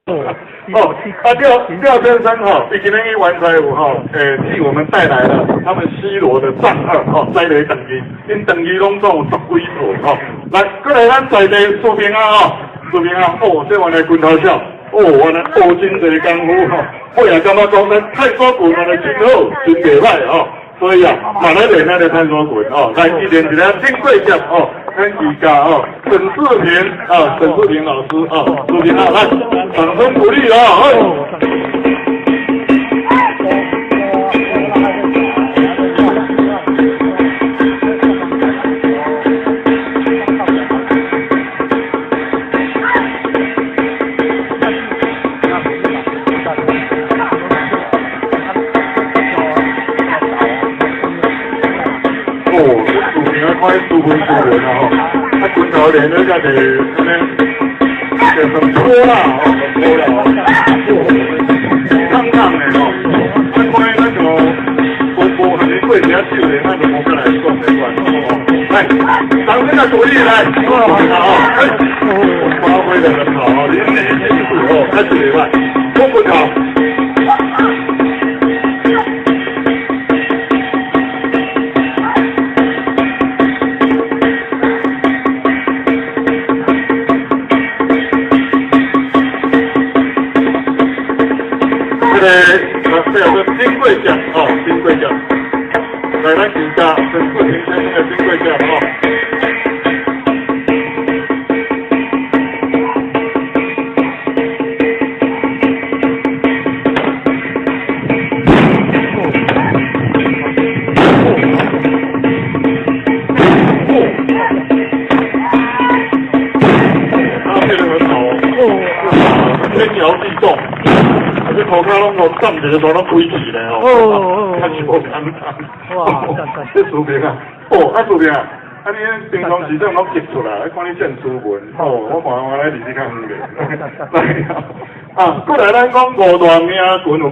廖先生哈，今天一完财务哈，替我们带来了他们西罗的藏二哈，栽雷等级，因等级拢总有10几套哈。来，过来咱在地苏平啊哈，苏平啊，哦，这原来拳头小，哦，原来真侪功夫哈，我也感觉讲咱太刷拳原来真好，真袂歹哈。所以啊，马来练咱的探索拳哦，来一练一个金贵奖哦，跟瑜伽哦，沈志平啊，沈志平老师啊，志平啊，来，掌声鼓励啊！快输分输人了吼，啊，拳头练了才是安尼，就很粗啦吼，很粗啦吼，烫烫的吼，啊，看那个无和你过一下手的，那就无再来讲没关系吼。来，掌声的鼓励来，好，发挥得很好哦，连连续哦，开始礼拜，不不好。这有个金贵奖哦，金贵奖，来咱评价沈志平先生的金贵奖哦。他配得很好哦，天摇地动。这头壳拢站一个都拢飞起来哦，看是无简单。哇，这苏平啊，苏平啊，你平常时阵拢接出来，看你真斯文，我看我来离你较远个。来啊，过来咱讲五大名拳有。